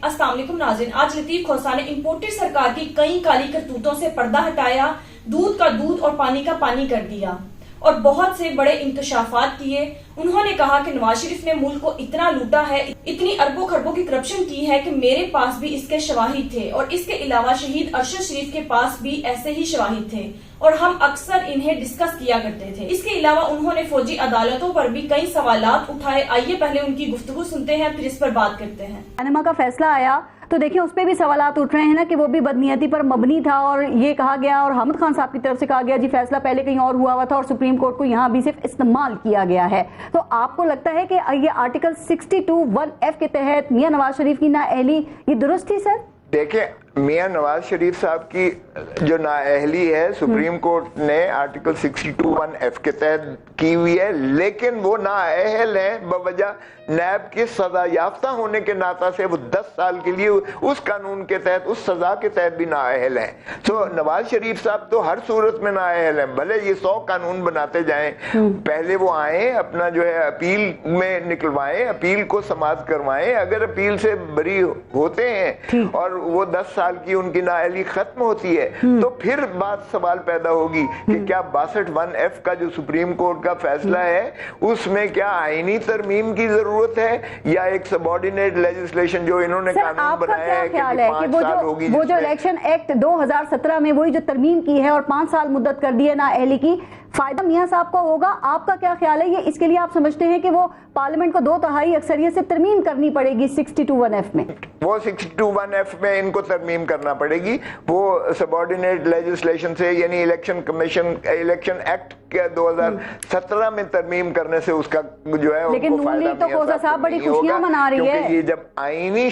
अस्सलाम वालेकुम नाज़रीन, आज लतीफ खोसा ने इंपोर्टेड सरकार की कई काली करतूतों से पर्दा हटाया, दूध का दूध और पानी का पानी कर दिया और बहुत से बड़े इंकशाफात किए। उन्होंने कहा कि नवाज शरीफ ने मुल्क को इतना लूटा है, इतनी अरबों खरबों की करप्शन की है कि मेरे पास भी इसके शवाहिद थे और इसके अलावा शहीद अरशद शरीफ के पास भी ऐसे ही शवाहिद थे और हम अक्सर इन्हें डिस्कस किया करते थे। इसके अलावा उन्होंने फौजी अदालतों पर भी कई सवालात उठाए। आइए पहले उनकी गुफ्तगू सुनते हैं, फिर इस पर बात करते हैं। पनामा का फैसला आया तो देखिए उस पर भी सवालात उठ रहे हैं ना कि वो भी बदनीयती पर मबनी था और ये कहा गया और हामिद खान साहब की तरफ से कहा गया जी फैसला पहले कहीं और हुआ था और सुप्रीम कोर्ट को यहाँ भी सिर्फ इस्तेमाल किया गया है। तो आपको लगता है कि ये आर्टिकल 62(1)(f) के तहत मियां नवाज शरीफ की नाअहली ये दुरुस्त थी? सर देखिए, मियां नवाज शरीफ साहब की जो नाअहली है सुप्रीम कोर्ट ने आर्टिकल 62(1)(f) के तहत की हुई है, लेकिन वो नाअहल है बवजह नैब के सजा याफ्ता होने के नाता से वो 10 साल के लिए उस कानून के तहत, उस सजा के तहत भी नाअहल है। तो नवाज शरीफ साहब तो हर सूरत में नाअहल है, भले ये 100 कानून बनाते जाएं, पहले वो आए अपना जो है अपील में निकलवाएं, अपील को समाप्त करवाएं। अगर अपील से बरी होते हैं और वो 10 साल की उनकी नाअहली खत्म होती है तो फिर बात सवाल पैदा होगी कि क्या 62(1)(f) का जो सुप्रीम कोर्ट का फैसला है उसमें क्या आईनी तरमीम की जरूरत है या एक सबऑर्डिनेट लेजिस्लेशन जो इन्होंने कानून बनाया है कि 5 साल होगी। वो जो इलेक्शन एक्ट 2017 में वही जो तरमीम की है और 5 साल मुद्दत कर दी है नाअहली की, फायदा मियां साहब को होगा? आपका क्या ख्याल है? ये इसके लिए आप समझते हैं कि वो पार्लियामेंट को 2/3 अक्सरियत से तरमीम करनी पड़ेगी 62(1)(f) में? वो 62(1)(f) में इनको तरमीम करना पड़ेगी, वो सबऑर्डिनेट लेजिस्लेशन से, यानी इलेक्शन कमीशन इलेक्शन एक्ट के 2017 में तरमीम करने से उसका जो है, लेकिन नून लीग तो खोसा साहब बड़ी खुशियां मना रही है। ये जब आईनी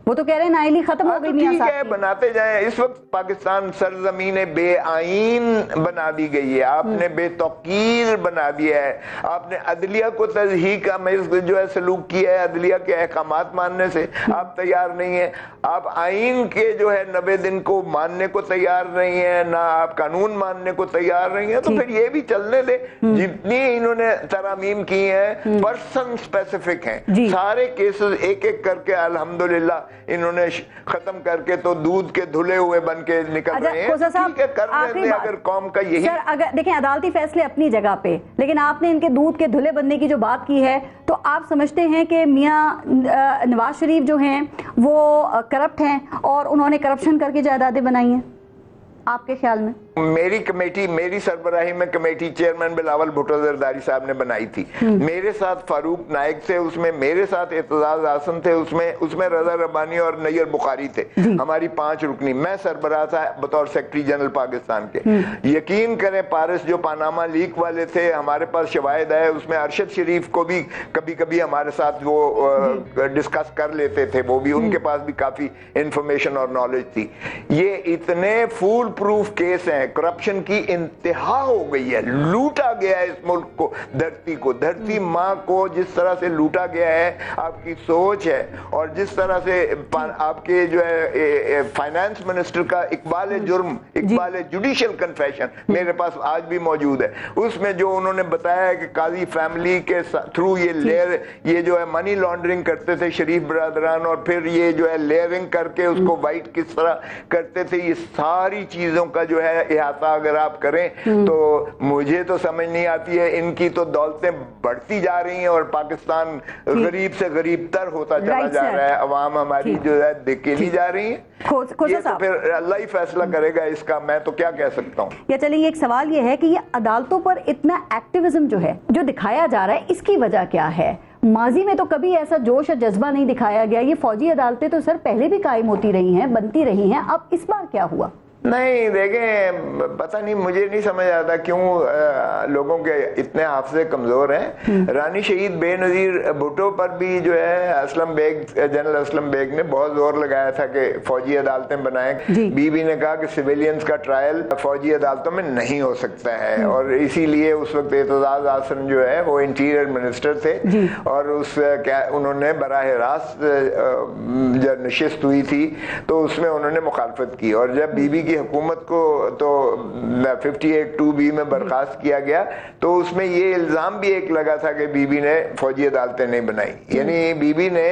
वो तो कह रहे हैं नाअहली खत्म हो गई मियां साहब। बनाते जाएं। इस वक्त पाकिस्तान सरजमीन बेआईन बना दी गई है, आपने बेतौकीर बना दिया है, आपने अदलिया को तज़हीक का जो है सलूक किया है, अदलिया के अहकामात मानने से आप तैयार नहीं है, आप आईन के जो है 90 दिन को मानने को तैयार नहीं है, ना आप कानून मानने को तैयार नहीं है। तो फिर ये भी चलने दे, जितनी इन्होंने तरामीम की है पर्सन स्पेसिफिक हैं, सारे केसेस एक एक करके अल्हम्दुलिल्लाह इन्होंने खत्म करके तो दूध के धुले हुए बन के निकल रहे हैं। ठीक है, कर लेते हैं अगर कौम का यही। सर अगर देखें अदालती फैसले अपनी जगह पे, लेकिन आपने इनके दूध के धुले बनने की जो बात की है, तो आप समझते हैं कि मियां नवाज शरीफ जो हैं वो करप्ट हैं और उन्होंने करप्शन करके जायदादें बनाई हैं? आपके ख्याल में? मेरी कमेटी, मेरी सरबराही में कमेटी चेयरमैन बिलावल भुट्टो जरदारी साहब ने बनाई थी, मेरे साथ फारूक नाइक थे उसमें, मेरे साथ एतजाज आसन थे उसमें रजा रब्बानी और नैयर बुखारी थे, हमारी 5 रुकनी, मैं सरबराह था बतौर सेक्रेटरी जनरल पाकिस्तान के। यकीन करें पारिस जो पनामा लीक वाले थे, हमारे पास शवाहिद है, उसमें अरशद शरीफ को भी कभी कभी हमारे साथ वो डिस्कस कर लेते थे, वो भी उनके पास भी काफी इंफॉर्मेशन और नॉलेज थी। ये इतने फूल प्रूफ केस हैं, करप्शन की इंतहा हो गई है, लूटा गया है इस मुल्क को, धरती माँ को जिस तरह से लूटा गया है, आपकी सोच है और जिस तरह से आपके जो है फाइनेंस मिनिस्टर का इकबाल जुर्म, इकबाल जुडिशियल कन्फेशन मेरे पास आज भी मौजूद है, उसमें जो उन्होंने बताया है कि काजी फैमिली के थ्रू ये जो है मनी लॉन्ड्रिंग करते थे शरीफ बरादरान और फिर ये जो है लेयरिंग करके उसको वाइट किस तरह करते थे, ये सारी चीजों का जो है इहाता अगर आप करें तो मुझे तो समझ नहीं आती है। इनकी तो दौलतें बढ़ती जा रही हैं और पाकिस्तान गरीब से गरीब तर होता चला जा रहा है, अवाम हमारी जो है धकेली जा रही है। ये तो फिर अल्लाह ही फैसला करेगा इसका, मैं तो क्या कह सकता हूँ। या चलिए एक सवाल ये है कि ये अदालतों पर इतना एक्टिविज्म जो है जो दिखाया जा रहा है, इसकी वजह क्या है? माजी में तो कभी ऐसा जोश और जज्बा नहीं दिखाया गया। ये फौजी अदालतें तो सर पहले भी कायम होती रही हैं, बनती रही हैं, अब इस बार क्या हुआ? नहीं देखें, पता नहीं, मुझे नहीं समझ आता क्यों लोगों के इतने हाफजे कमजोर हैं। रानी शहीद बेनजीर भुट्टो पर भी जो है असलम बेग, जनरल असलम बेग ने बहुत जोर लगाया था कि फौजी अदालतें बनाएं। बीबी ने कहा कि सिविलियंस का ट्रायल फौजी अदालतों में नहीं हो सकता है और इसीलिए उस वक्त एतजाज आसन जो है वो इंटीरियर मिनिस्टर थे और उन्होंने बराह रास्त जब नशिस्त हुई थी तो उसमें उन्होंने मुखालफत की और जब बीबी की हुकूमत को तो 58(2)(b) में बर्खास्त किया गया तो उसमें ये इल्जाम भी एक लगा था कि बीबी ने फौजी अदालतें नहीं बनाई, यानी बीबी ने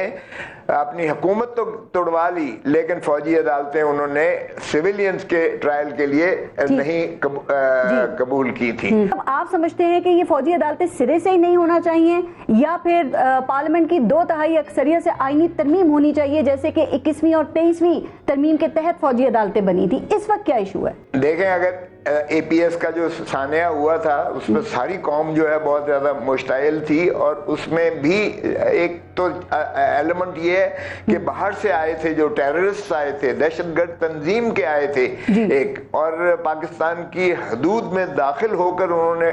अपनी हुकूमत तो तोड़वा ली, लेकिन फौजी अदालतें उन्होंने सिविलियंस के ट्रायल के लिए नहीं कबूल की थी। अब आप समझते हैं कि ये फौजी अदालतें सिरे से ही नहीं होना चाहिए, या फिर पार्लियामेंट की 2/3 अक्सरियत से आईनी तरमीम होनी चाहिए, जैसे कि 21वीं और 23वीं तरमीम के तहत फौजी अदालतें बनी थी? इस वक्त क्या इशू है? देखें, अगर APS का जो सानिया हुआ था उसमें सारी कौम जो है बहुत ज्यादा मुश्ताइल थी, और उसमें भी एक तो एलिमेंट ये है कि बाहर से आए थे, जो टेररिस्ट आए थे, दहशतगर्द तंजीम के आए थे एक, और पाकिस्तान की हदूद में दाखिल होकर उन्होंने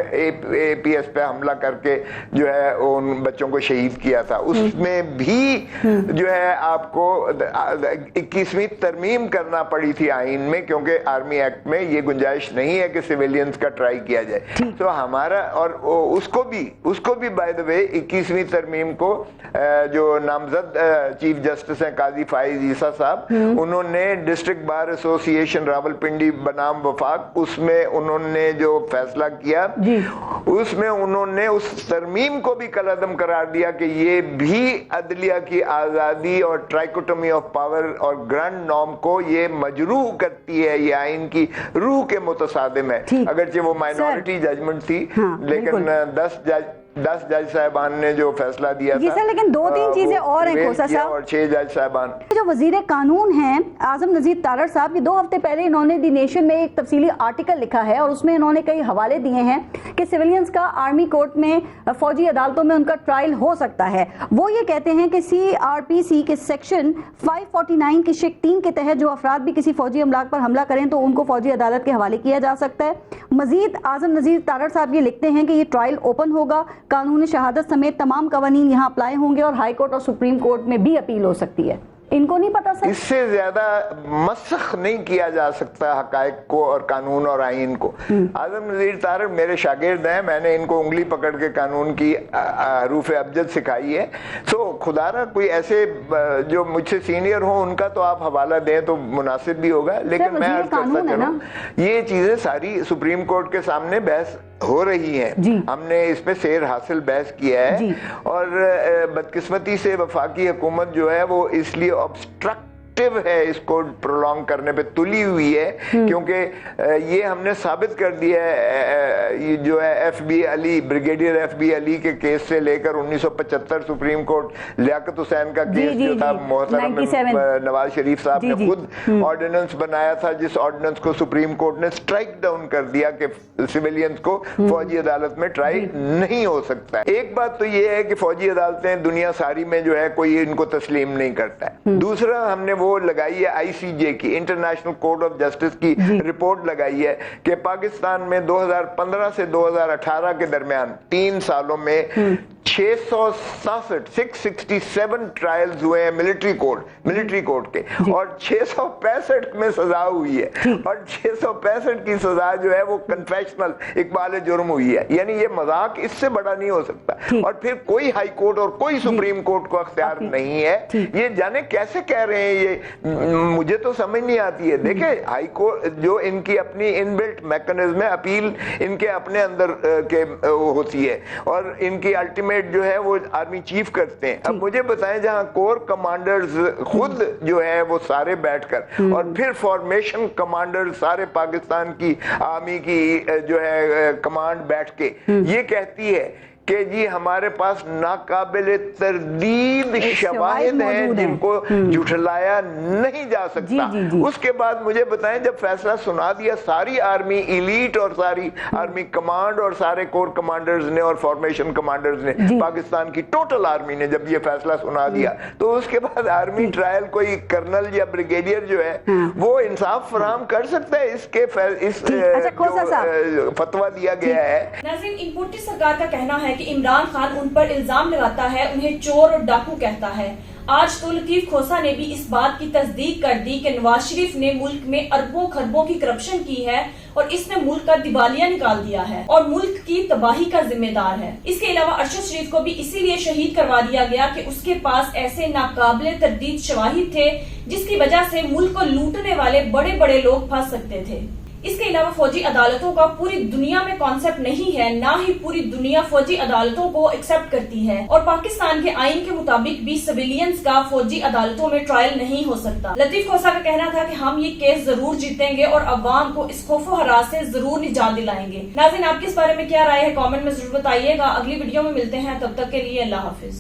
APS पे हमला करके जो है उन बच्चों को शहीद किया था। उसमें भी जो है आपको 21वीं तरमीम करना पड़ी थी आइन में, क्योंकि आर्मी एक्ट में ये गुंजाइश नहीं है कि सिविलियंस का ट्राई किया जाए। तो हमारा और उसको भी बाय द वे 21वीं तरमीम को जो नामजद चीफ जस्टिस हैं काजी फाइज ईसा साहब, उन्होंने डिस्ट्रिक्ट बार एसोसिएशन रावलपिंडी बनाम वफाक, उसमें उन्होंने जो फैसला किया उसमें उन्होंने उस तरमीम को भी कलअदम करार दिया कि ये भी अदलिया की आजादी और ट्राइकोटोमी ऑफ पावर और ग्रैंड नॉर्म को ये मजरूह करती है, ये आइन की रूह के मुतसादिम है। अगरचे वो माइनॉरिटी जजमेंट थी, लेकिन 10 जज साहबान ने जो फैसला दिया था। सर, लेकिन 2-3 चीजें और हैं खोसा साहब, और 6 जज साहबान जो वजीर कानून हैं आजम नजीर तारड़ साहब, ये 2 हफ्ते पहले इन्होंने दी नेशन में एक तफसीली आर्टिकल लिखा है, और उसमें इन्होंने कई हवाले दिए हैं कि सिविलियंस का आर्मी कोर्ट में, फौजी अदालतों में उनका ट्रायल हो सकता है। वो ये कहते हैं कि CRPC के सेक्शन 549 की शिक 3 के तहत जो अफराद भी किसी फौजी अमलाक पर हमला करें तो उनको फौजी अदालत के हवाले किया जा सकता है। मजीद आजम नजीर तारड़ साहब ये लिखते हैं कि ये ट्रायल ओपन होगा, कानून शहादत समेत तमाम कवानीन यहाँ अप्लाई होंगे, और हाई कोर्ट और सुप्रीम कोर्ट में भी अपील हो सकती है। इनको नहीं पता सर? इससे ज्यादा मसख नहीं किया जा सकता हकायक को और कानून और आइन को। आजम नजीर तारड़ मेरे शागिर्द हैं, मैंने इनको उंगली पकड़ के कानून की हरूफ अबजद सिखाई है। तो खुदारा कोई ऐसे जो मुझसे सीनियर हो उनका तो आप हवाला दें तो मुनासिब भी होगा, लेकिन मैं अर्ज करता चलूं, ये चीजें सारी सुप्रीम कोर्ट के सामने बहस हो रही है। हमने इस पे शेर हासिल बहस किया है, और बदकिस्मती से वफाकी हुकूमत जो है वो इसलिए ऑब्स्ट्रक्टिव है, इसको प्रोलॉन्ग करने पे तुली हुई है, क्योंकि ये हमने साबित कर दिया है, जो है FB Ali, brigadier FB Ali के केस से लेकर 1975 सुप्रीम कोर्ट लियाकत हुसैन का केस जो था, मोहतरम नवाज शरीफ साहब ने खुद ऑर्डिनेंस बनाया था, जिस ऑर्डिनेंस को सुप्रीम कोर्ट ने स्ट्राइक डाउन कर दिया कि सिविलियंस को फौजी अदालत में ट्राई नहीं हो सकता है। एक बात तो ये है कि फौजी अदालतें दुनिया सारी में जो है कोई इनको तस्लीम नहीं करता है। दूसरा, हमने वो लगाई है ICJ की, इंटरनेशनल कोर्ट ऑफ जस्टिस की रिपोर्ट लगाई है कि पाकिस्तान में 2015 से 2018 के दरमियान 3 सालों में 667 ट्रायल्स हुए हैं मिलिट्री कोर्ट के, और 665 में सजा हुई है, और 665 की सजा जो है वो कन्फेशनल इकबाल जुर्म हुई है। यानी ये मजाक इससे बड़ा नहीं हो सकता। और फिर कोई हाई कोर्ट और कोई सुप्रीम कोर्ट को अख्तियार नहीं है। ये जाने कैसे कह रहे हैं, ये मुझे तो समझ नहीं आती है। देखे, हाई कोर्ट जो इनकी अपनी इनबिल्ट मैकेनिज्म है, अपील इनके अपने अंदर के होती है, और इनकी अल्टीमेट जो है वो आर्मी चीफ करते हैं। अब मुझे बताएं, जहां कोर कमांडर्स खुद जो है वो सारे बैठकर, और फिर फॉर्मेशन कमांडर सारे पाकिस्तान की आर्मी की जो है कमांड बैठ के ये कहती है कि जी हमारे पास नाकाबिले तरदीद शवाहिद हैं जिनको झुठलाया नहीं जा सकता। उसके बाद मुझे बताएं, जब फैसला सुना दिया सारी आर्मी इलीट और सारी आर्मी कमांड और सारे कोर कमांडर्स ने और फॉर्मेशन कमांडर्स ने, पाकिस्तान की टोटल आर्मी ने जब ये फैसला सुना दिया, तो उसके बाद आर्मी ट्रायल कोई कर्नल या ब्रिगेडियर जो है वो इंसाफ फराहम कर सकता है? इसके इस फतवा दिया गया है। नाज़रीन, इम्पोर्टी सरकार का कहना है कि इमरान खान उन पर इल्जाम लगाता है, उन्हें चोर और डाकू कहता है। आज तो लतीफ खोसा ने भी इस बात की तस्दीक कर दी कि नवाज शरीफ ने मुल्क में अरबों खरबों की करप्शन की है और इसने मुल्क का दिवालिया निकाल दिया है और मुल्क की तबाही का जिम्मेदार है। इसके अलावा अरशद शरीफ को भी इसीलिए शहीद करवा दिया गया कि उसके पास ऐसे नाकाबिले तरदीद शवाहिद थे जिसकी वजह से मुल्क को लूटने वाले बड़े बड़े लोग फंस सकते थे। اس کے علاوہ فوجی عدالتوں کا پوری دنیا میں کانسیپٹ نہیں ہے، نہ ہی پوری دنیا فوجی عدالتوں کو ایکسپٹ کرتی ہے، اور پاکستان کے آئین کے مطابق بھی سویلینز کا فوجی عدالتوں میں ٹرائل نہیں ہو سکتا۔ لطیف کھوسہ کا کہنا تھا کہ ہم یہ کیس ضرور جیتیں گے اور عوام کو اس خوف و ہراس سے ضرور نجات دلائیں گے۔ ناظرین، آپ کی اس بارے میں کیا رائے ہے؟ کامنٹ میں ضرور بتائیے گا۔ اگلی ویڈیو میں ملتے ہیں، تب تک کے لیے اللہ حافظ۔